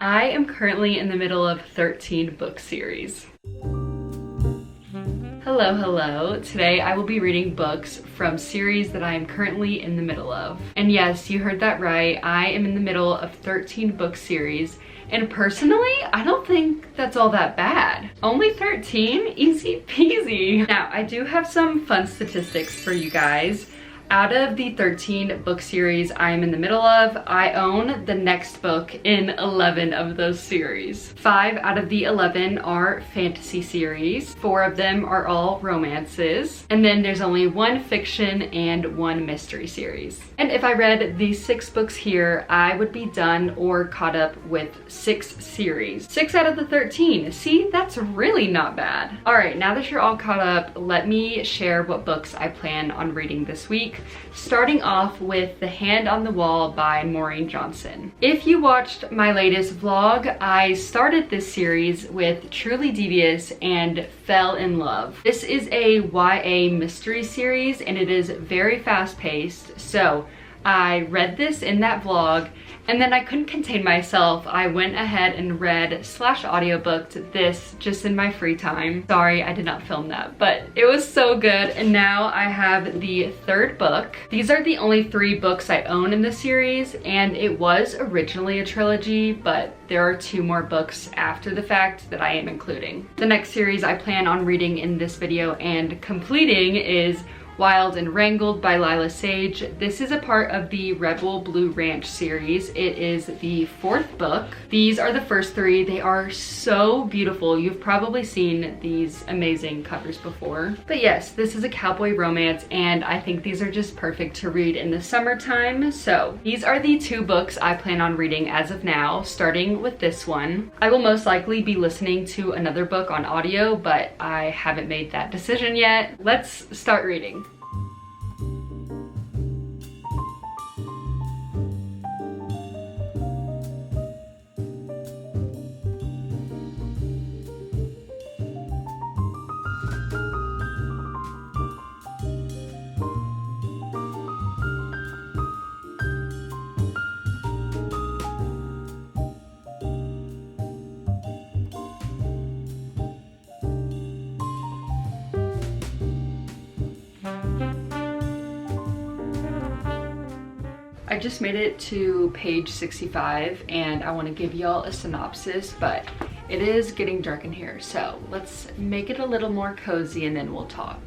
I am currently in the middle of 13 book series. Hello, hello. Today I will be reading books from series that I am currently in the middle of. And yes, you heard that right. I am in the middle of 13 book series. And personally, I don't think that's all that bad. Only 13? Easy peasy. Now, I do have some fun statistics for you guys. Out of the 13 book series I am in the middle of, I own the next book in 11 of those series. 5 out of the 11 are fantasy series. 4 of them are all romances. And then there's only 1 fiction and 1 mystery series. And if I read these 6 books here, I would be done or caught up with 6 series. 6 out of the 13. See, that's really not bad. All right, now that you're all caught up, let me share what books I plan on reading this week. Starting off with The Hand on the Wall by Maureen Johnson. If you watched my latest vlog, I started this series with Truly Devious and fell in love. This is a YA mystery series and it is very fast-paced, so I read this in that vlog and then I couldn't contain myself. I went ahead and read / audiobooked this just in my free time. Sorry, I did not film that, but it was so good. And now I have the 3rd book. These are the only 3 books I own in the series, and it was originally a trilogy, but there are 2 more books after the fact that I am including. The next series I plan on reading in this video and completing is Wild and Wrangled by Lila Sage. This is a part of the Rebel Blue Ranch series. It is the 4th book. These are the first 3. They are so beautiful. You've probably seen these amazing covers before. But yes, this is a cowboy romance and I think these are just perfect to read in the summertime. So these are the 2 books I plan on reading as of now, starting with this one. I will most likely be listening to another book on audio, but I haven't made that decision yet. Let's start reading. I just made it to page 65 and I want to give y'all a synopsis, but it is getting dark in here, so let's make it a little more cozy and then we'll talk.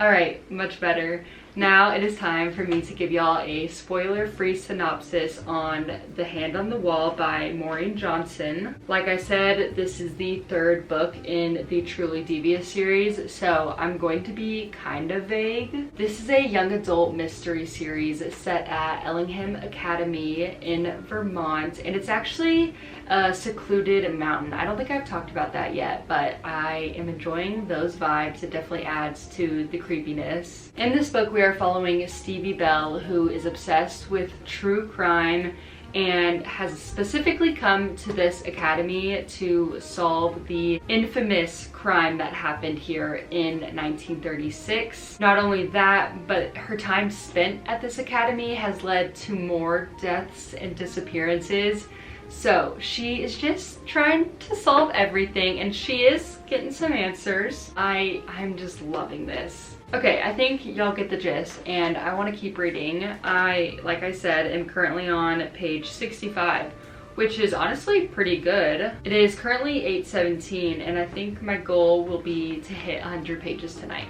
All right, much better. Now it is time for me to give y'all a spoiler-free synopsis on The Hand on the Wall by Maureen Johnson. Like I said, this is the 3rd book in the Truly Devious series, so I'm going to be kind of vague. This is a young adult mystery series set at Ellingham Academy in Vermont, and it's actually a secluded mountain. I don't think I've talked about that yet, but I am enjoying those vibes. It definitely adds to the creepiness. In this book, we are following Stevie Bell, who is obsessed with true crime and has specifically come to this academy to solve the infamous crime that happened here in 1936. Not only that, but her time spent at this academy has led to more deaths and disappearances. So she is just trying to solve everything and she is getting some answers. I'm just loving this. Okay, I think y'all get the gist and I want to keep reading. Like I said, am currently on page 65, which is honestly pretty good. It is currently 8:17 and I think my goal will be to hit 100 pages tonight.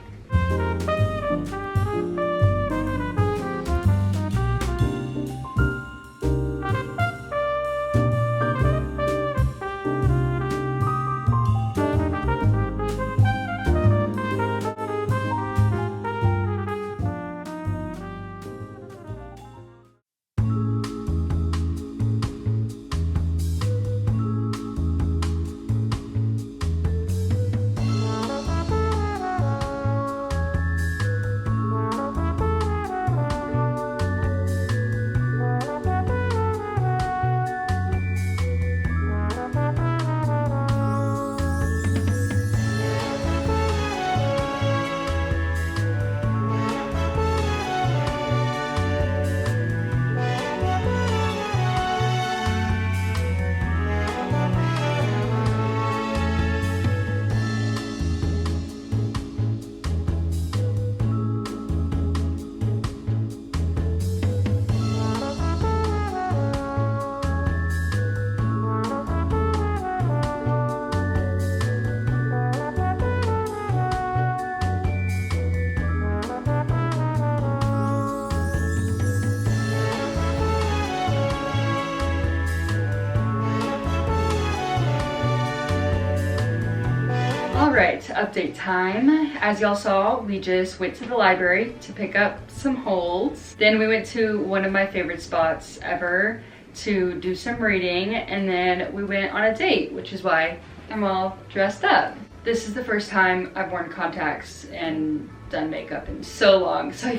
right, update time. As y'all saw, we just went to the library to pick up some holds. Then we went to one of my favorite spots ever to do some reading, and then we went on a date, which is why I'm all dressed up. This is the first time I've worn contacts and done makeup in so long, so I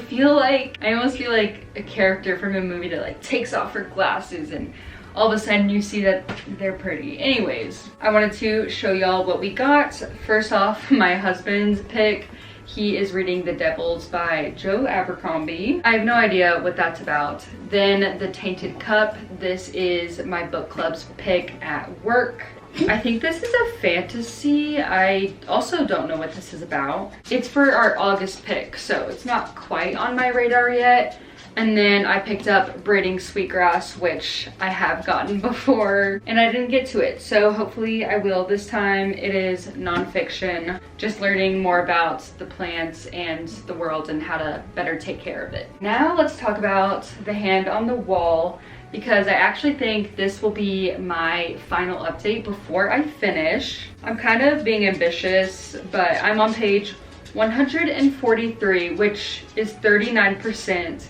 almost feel like a character from a movie that like takes off her glasses and all of a sudden you see that they're pretty. Anyways, I wanted to show y'all what we got. First off, my husband's pick. He is reading The Devils by Joe Abercrombie. I have no idea what that's about. Then The Tainted Cup. This is my book club's pick at work. I think this is a fantasy. I also don't know what this is about. It's for our August pick, so it's not quite on my radar yet. And then I picked up Braiding Sweetgrass, which I have gotten before, and I didn't get to it. So hopefully I will this time. It is nonfiction, just learning more about the plants and the world and how to better take care of it. Now let's talk about The Hand on the Wall, because I actually think this will be my final update before I finish. I'm kind of being ambitious, but I'm on page 143, which is 39%.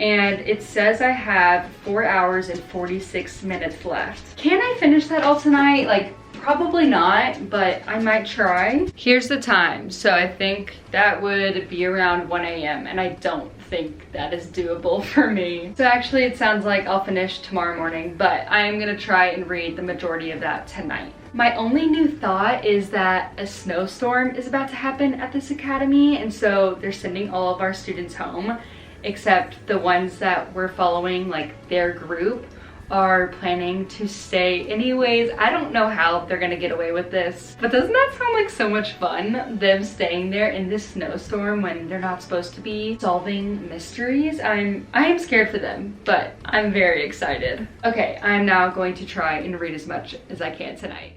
And it says I have 4 hours and 46 minutes left. Can I finish that all tonight? Like, probably not, but I might try. Here's the time. So I think that would be around 1 a.m. and I don't think that is doable for me. So actually it sounds like I'll finish tomorrow morning, but I am gonna try and read the majority of that tonight. My only new thought is that a snowstorm is about to happen at this academy, and so they're sending all of our students home, except the ones that we're following, like their group, are planning to stay anyways. I don't know how they're gonna get away with this, but doesn't that sound like so much fun, them staying there in this snowstorm when they're not supposed to be solving mysteries? I am scared for them, but I'm very excited. Okay, I'm now going to try and read as much as I can tonight.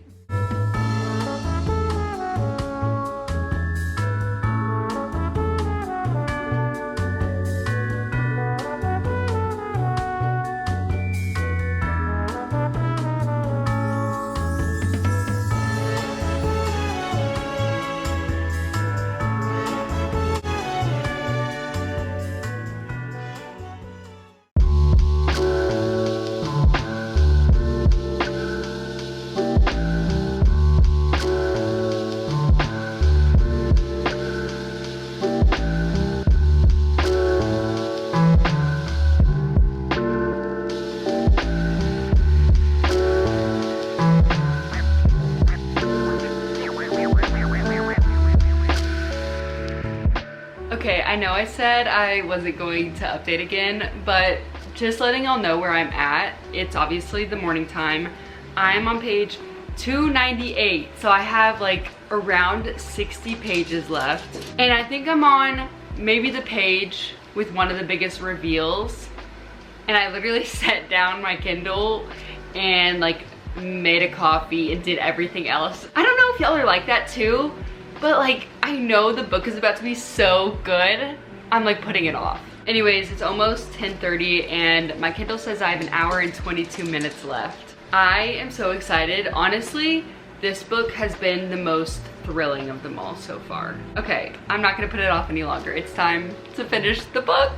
Okay, I know I said I wasn't going to update again, but just letting y'all know where I'm at. It's obviously the morning time. I'm on page 298, so I have like around 60 pages left. And I think I'm on maybe the page with one of the biggest reveals. And I literally set down my Kindle and like made a coffee and did everything else. I don't know if y'all are like that too, but like I know the book is about to be so good, I'm like putting it off. Anyways, it's almost 10:30 and my Kindle says I have an hour and 22 minutes left. I am so excited. Honestly, this book has been the most thrilling of them all so far. Okay, I'm not gonna put it off any longer. It's time to finish the book.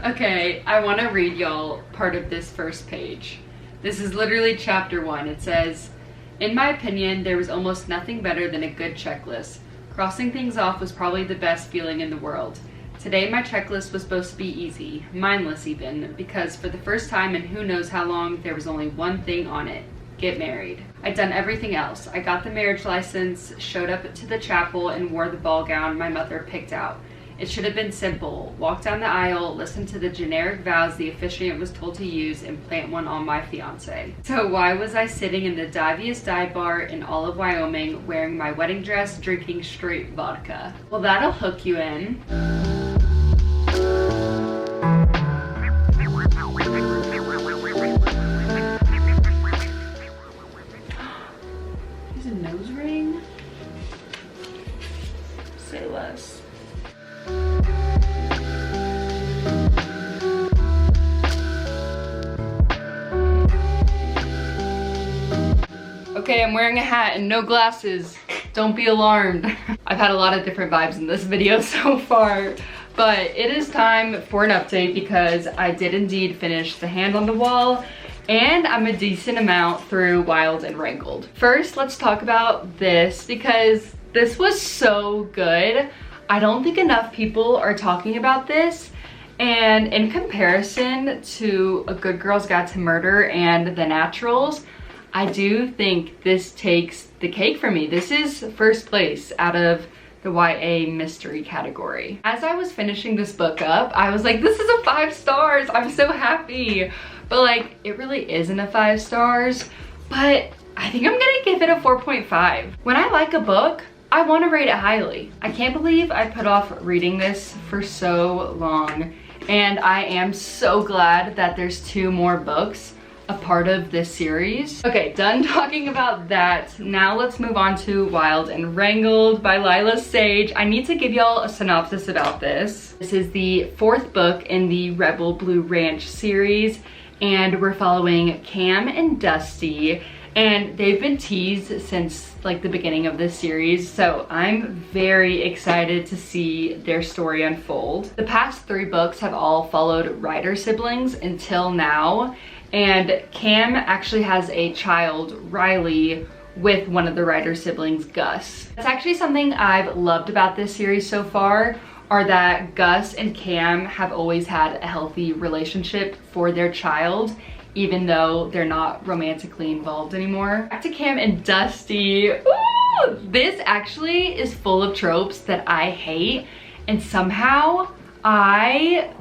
Okay, I want to read y'all part of this first page. This is literally chapter 1. It says, "In my opinion, there was almost nothing better than a good checklist. Crossing things off was probably the best feeling in the world. Today my checklist was supposed to be easy, mindless even, because for the first time in who knows how long, there was only one thing on it. Get married. I'd done everything else. I got the marriage license, showed up to the chapel, and wore the ball gown my mother picked out. It should have been simple. Walk down the aisle, listen to the generic vows the officiant was told to use, and plant one on my fiance. So why was I sitting in the Devious dive bar in Olive, Wyoming, wearing my wedding dress, drinking straight vodka? Well, that'll hook you in. Is a nose ring? Say less. Okay, I'm wearing a hat and no glasses. Don't be alarmed. I've had a lot of different vibes in this video so far, but it is time for an update because I did indeed finish The Hand on the Wall, and I'm a decent amount through Wild and Wrangled. First, let's talk about this because this was so good. I don't think enough people are talking about this, and in comparison to A Good Girl's Guide to Murder and The Naturals, I do think this takes the cake for me. This is first place out of the YA mystery category. As I was finishing this book up, I was like, this is a 5 stars. I'm so happy. But like, it really isn't a 5 stars, but I think I'm gonna give it a 4.5. When I like a book, I want to rate it highly. I can't believe I put off reading this for so long, and I am so glad that there's 2 more books a part of this series. Okay, done talking about that. Now let's move on to Wild and Wrangled by Lila Sage. I need to give y'all a synopsis about this. This is the 4th book in the Rebel Blue Ranch series, and we're following Cam and Dusty, and they've been teased since like the beginning of this series, so I'm very excited to see their story unfold. The past 3 books have all followed Ryder siblings until now, and Cam actually has a child, Riley, with one of the Ryder siblings, Gus. That's actually something I've loved about this series so far, are that Gus and Cam have always had a healthy relationship for their child, even though they're not romantically involved anymore. Back to Cam and Dusty. Ooh, this actually is full of tropes that I hate, and somehow I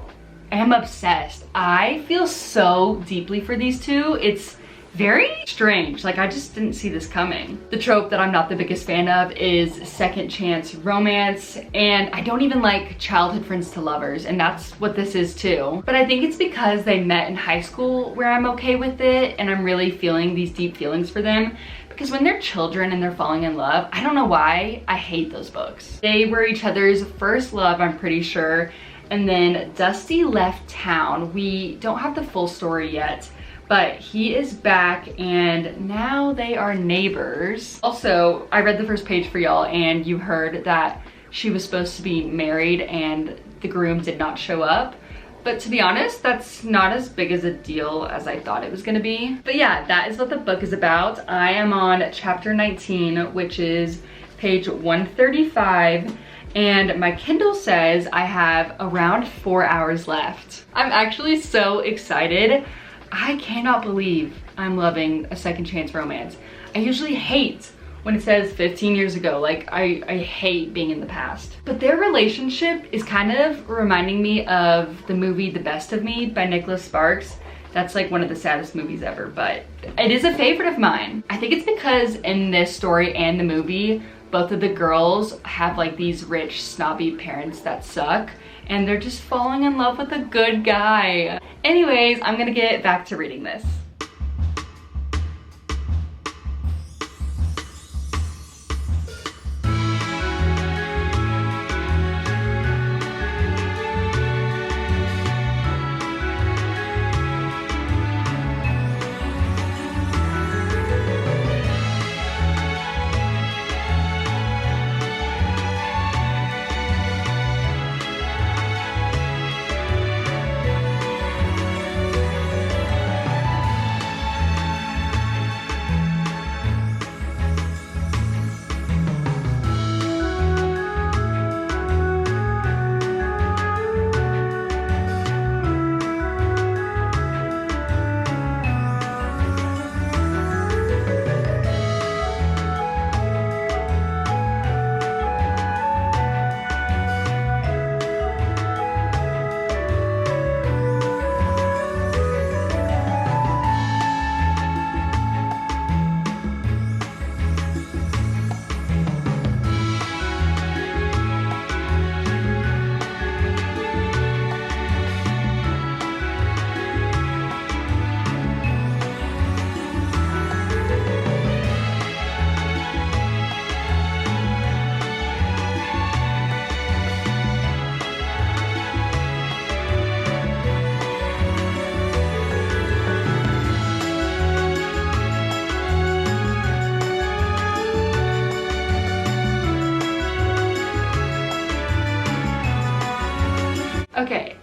am obsessed. I feel so deeply for these 2. It's very strange. Like, I just didn't see this coming. The trope that I'm not the biggest fan of is second chance romance, and I don't even like childhood friends to lovers, and that's what this is too. But I think it's because they met in high school where I'm okay with it, and I'm really feeling these deep feelings for them. Because when they're children and they're falling in love, I don't know why, I hate those books. They were each other's first love, I'm pretty sure, and then Dusty left town. We don't have the full story yet, but he is back and now they are neighbors. Also, I read the first page for y'all and you heard that she was supposed to be married and the groom did not show up. But to be honest, that's not as big as a deal as I thought it was gonna be. But yeah, that is what the book is about. I am on chapter 19, which is page 135. And my Kindle says I have around 4 hours left. I'm actually so excited. I cannot believe I'm loving a second chance romance. I usually hate when it says 15 years ago. Like, I hate being in the past. But their relationship is kind of reminding me of the movie The Best of Me by Nicholas Sparks. That's like one of the saddest movies ever, but it is a favorite of mine. I think it's because in this story and the movie, both of the girls have like these rich, snobby parents that suck, and they're just falling in love with a good guy. Anyways, I'm gonna get back to reading this.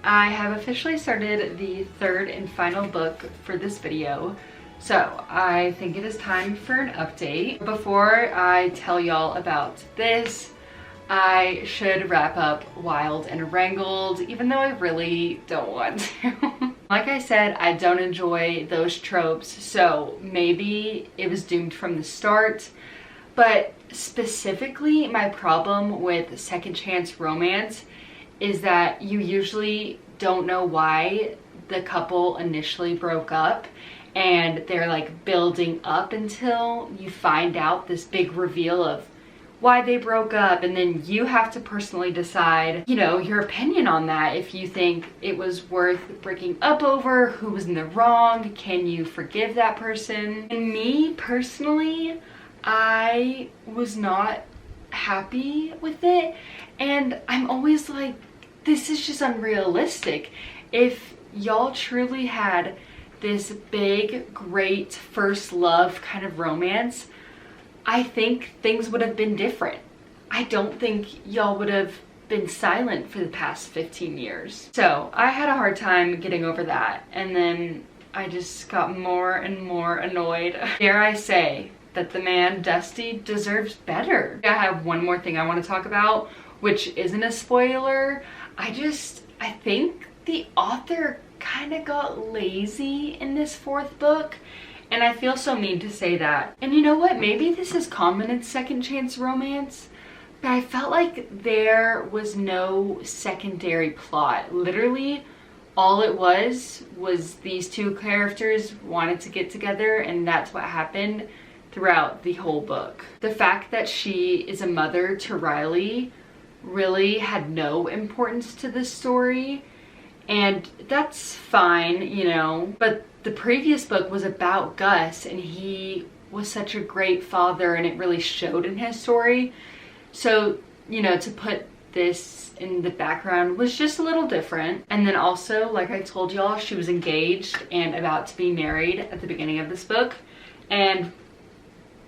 I have officially started the third and final book for this video, so I think it is time for an update. Before I tell y'all about this, I should wrap up Wild and Wrangled, even though I really don't want to. Like I said, I don't enjoy those tropes, so maybe it was doomed from the start. But specifically, my problem with second chance romance is that you usually don't know why the couple initially broke up, and they're like building up until you find out this big reveal of why they broke up, and then you have to personally decide, you know, your opinion on that. If you think it was worth breaking up over, who was in the wrong, can you forgive that person? And me personally, I was not happy with it, and I'm always like, this is just unrealistic. If y'all truly had this big, great first love kind of romance, I think things would have been different. I don't think y'all would have been silent for the past 15 years. So I had a hard time getting over that, and then I just got more and more annoyed. Dare I say that the man, Dusty, deserves better. I have one more thing I want to talk about, which isn't a spoiler. I think the author kind of got lazy in this fourth book, and I feel so mean to say that. And you know what? Maybe this is common in second chance romance, but I felt like there was no secondary plot. Literally, all it was these two characters wanted to get together, and that's what happened throughout the whole book. The fact that she is a mother to Riley really had no importance to this story, and that's fine, you know, but the previous book was about Gus, and he was such a great father, and it really showed in his story. So, you know, to put this in the background was just a little different. And then also, like I told y'all, she was engaged and about to be married at the beginning of this book, and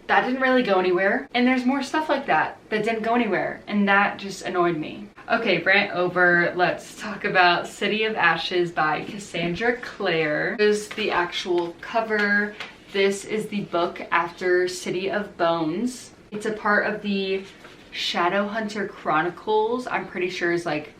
that didn't really go anywhere. And there's more stuff like that didn't go anywhere, and that just annoyed me. Okay, rant over. Let's talk about City of Ashes by Cassandra Clare. This is the actual cover. This is the book after City of Bones. It's a part of the Shadowhunter Chronicles. I'm pretty sure is like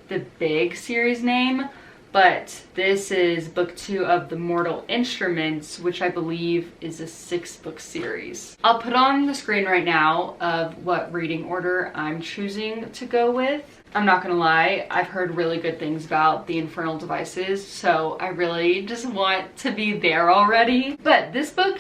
the big series name. But this is book 2 of the Mortal Instruments, which I believe is a 6-book series. I'll put on the screen right now of what reading order I'm choosing to go with. I'm not gonna lie, I've heard really good things about the Infernal Devices, so I really just want to be there already. But this book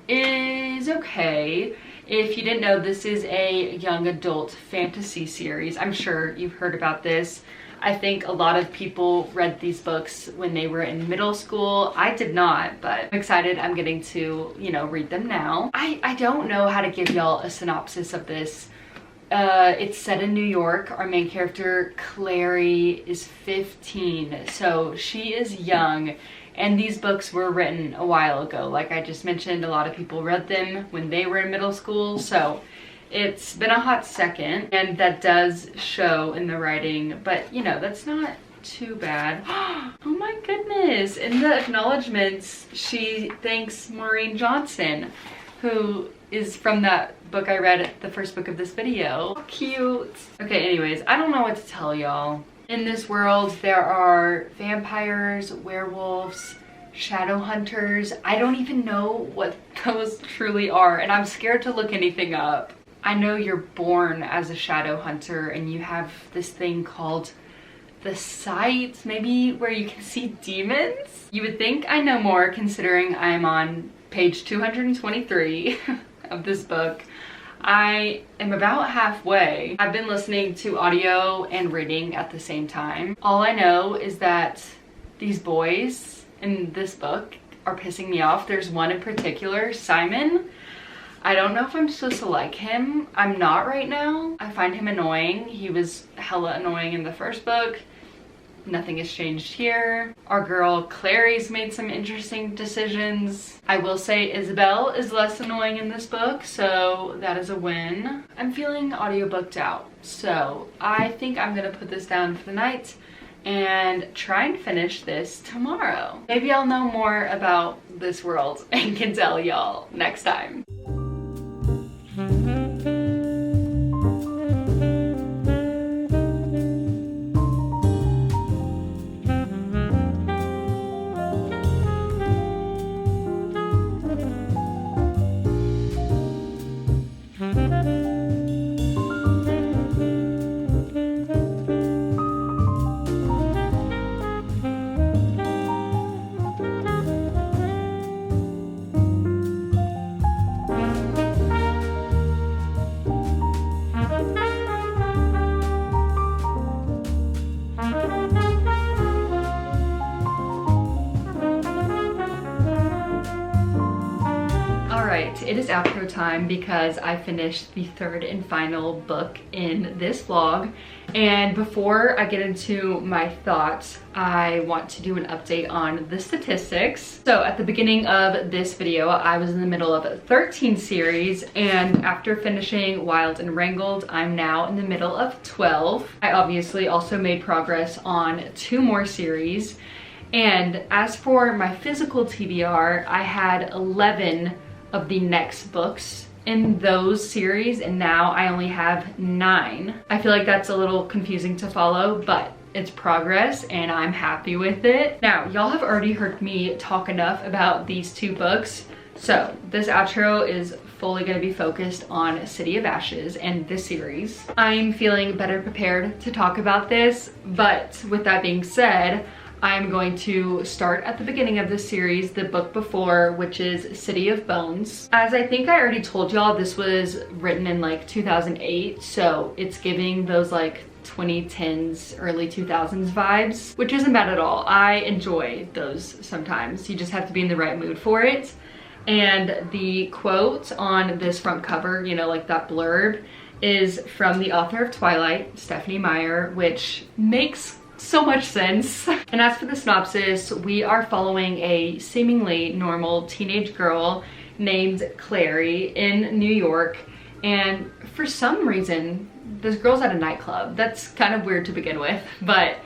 is okay. If you didn't know, this is a young adult fantasy series. I'm sure you've heard about this. I think a lot of people read these books when they were in middle school. I did not, but I'm excited I'm getting to, you know, read them now. I don't know how to give y'all a synopsis of this. It's set in New York. Our main character, Clary, is 15, so she is young. And these books were written a while ago. Like I just mentioned, a lot of people read them when they were in middle school, so it's been a hot second, and that does show in the writing, but you know, that's not too bad. Oh my goodness. In the acknowledgements, she thanks Maureen Johnson, who is from that book I read, the first book of this video. How cute. Okay, anyways, I don't know what to tell y'all. In this world, there are vampires, werewolves, shadow hunters. I don't even know what those truly are, and I'm scared to look anything up. I know you're born as a shadow hunter, and you have this thing called the sight, maybe, where you can see demons? You would think I know more, considering I'm on page 223 of this book. I am about halfway. I've been listening to audio and reading at the same time. All I know is that these boys in this book are pissing me off. There's one in particular, Simon. I don't know if I'm supposed to like him. I'm not right now. I find him annoying. He was hella annoying in the first book. Nothing has changed here. Our girl Clary's made some interesting decisions. I will say Isabel is less annoying in this book, so that is a win. I'm feeling audiobooked out, so I think I'm gonna put this down for the night and try and finish this tomorrow. Maybe I'll know more about this world and can tell y'all next time. It is outro time because I finished the third and final book in this vlog. And before I get into my thoughts, I want to do an update on the statistics. So at the beginning of this video, I was in the middle of a 13 series, and after finishing Wild and Wrangled, I'm now in the middle of 12. I obviously also made progress on 2 more series. And as for my physical TBR, I had 11 of the next books in those series, and now I only have 9. I feel like that's a little confusing to follow, but it's progress and I'm happy with it. Now, y'all have already heard me talk enough about these 2 books, so this outro is fully going to be focused on City of Ashes and this series. I'm feeling better prepared to talk about this, but with that being said, I'm going to start at the beginning of this series, the book before, which is City of Bones. As I think I already told y'all, this was written in like 2008, so it's giving those like 2010s, early 2000s vibes, which isn't bad at all. I enjoy those sometimes. You just have to be in the right mood for it. And the quote on this front cover, you know, like that blurb, is from the author of Twilight, Stephenie Meyer, which makes so much sense. And as for the synopsis, we are following a seemingly normal teenage girl named Clary in New York, and for some reason this girl's at a nightclub. That's kind of weird to begin with, but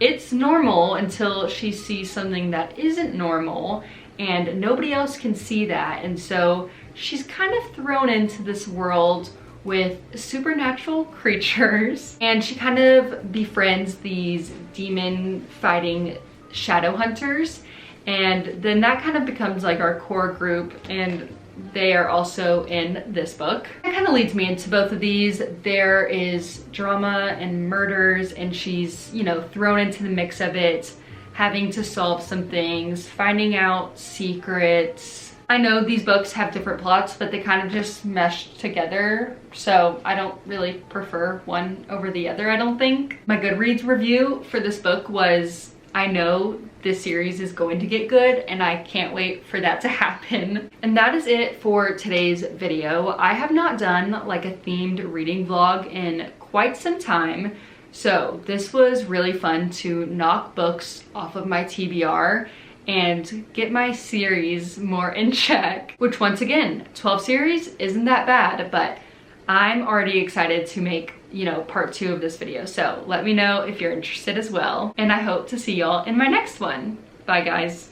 it's normal until she sees something that isn't normal and nobody else can see that, and so she's kind of thrown into this world with supernatural creatures, and she kind of befriends these demon fighting shadow hunters, and then that kind of becomes like our core group, and they are also in this book. That kind of leads me into both of these. There is drama and murders, and she's, you know, thrown into the mix of it, having to solve some things, finding out secrets. I know these books have different plots, but they kind of just mesh together, so I don't really prefer one over the other, I don't think. My Goodreads review for this book was, I know this series is going to get good and I can't wait for that to happen. And that is it for today's video. I have not done like a themed reading vlog in quite some time, so this was really fun to knock books off of my TBR and get my series more in check, which once again, 12 series isn't that bad, but I'm already excited to make, you know, part 2 of this video. So let me know if you're interested as well. And I hope to see y'all in my next one. Bye guys.